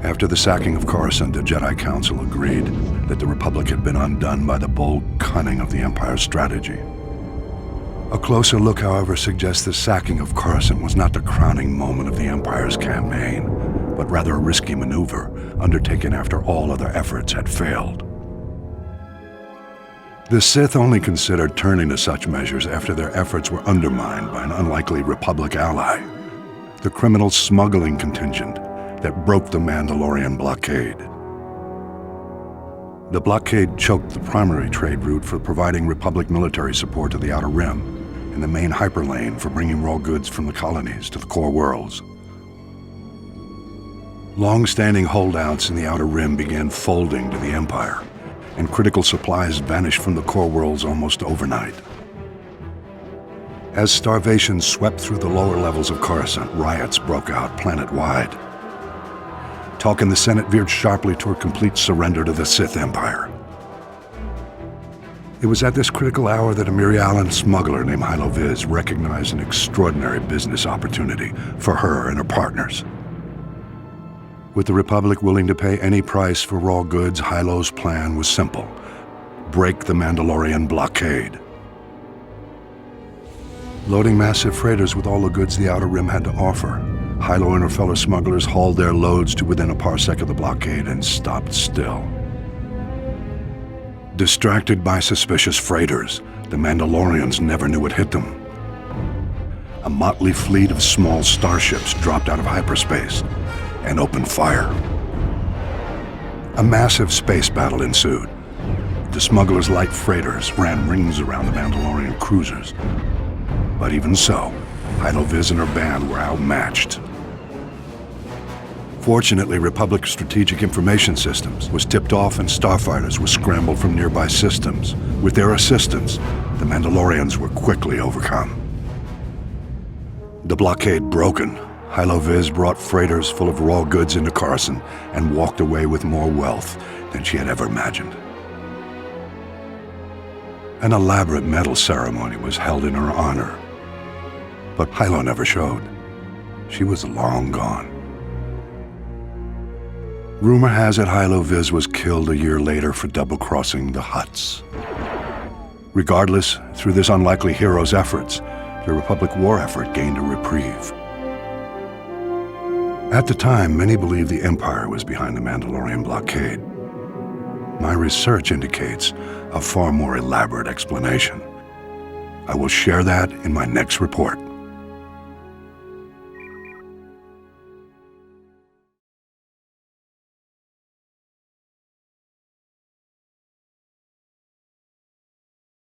After the sacking of Coruscant, the Jedi Council agreed that the Republic had been undone by the bold cunning of the Empire's strategy. A closer look, however, suggests the sacking of Coruscant was not the crowning moment of the Empire's campaign, but rather a risky maneuver undertaken after all other efforts had failed. The Sith only considered turning to such measures after their efforts were undermined by an unlikely Republic ally, the criminal smuggling contingent that broke the Mandalorian blockade. The blockade choked the primary trade route for providing Republic military support to the Outer Rim, and the main hyperlane for bringing raw goods from the colonies to the core worlds. Long-standing holdouts in the Outer Rim began folding to the Empire, and critical supplies vanished from the core worlds almost overnight. As starvation swept through the lower levels of Coruscant, riots broke out planet-wide. Talk in the Senate veered sharply toward complete surrender to the Sith Empire. It was at this critical hour that a Mirialan smuggler named Hylo Viz recognized an extraordinary business opportunity for her and her partners. With the Republic willing to pay any price for raw goods, Hylo's plan was simple: break the Mandalorian blockade. Loading massive freighters with all the goods the Outer Rim had to offer, Hylo and her fellow smugglers hauled their loads to within a parsec of the blockade and stopped still. Distracted by suspicious freighters, the Mandalorians never knew what hit them. A motley fleet of small starships dropped out of hyperspace and opened fire. A massive space battle ensued. The smugglers' light freighters ran rings around the Mandalorian cruisers. But even so, Hylo Viz and her band were outmatched. Fortunately, Republic Strategic Information Systems was tipped off and starfighters were scrambled from nearby systems. With their assistance, the Mandalorians were quickly overcome. The blockade broken, Hylo Viz brought freighters full of raw goods into Coruscant and walked away with more wealth than she had ever imagined. An elaborate medal ceremony was held in her honor, but Hylo never showed. She was long gone. Rumor has it Hylo Viz was killed a year later for double-crossing the Hutts. Regardless, through this unlikely hero's efforts, the Republic war effort gained a reprieve. At the time, many believed the Empire was behind the Mandalorian blockade. My research indicates a far more elaborate explanation. I will share that in my next report.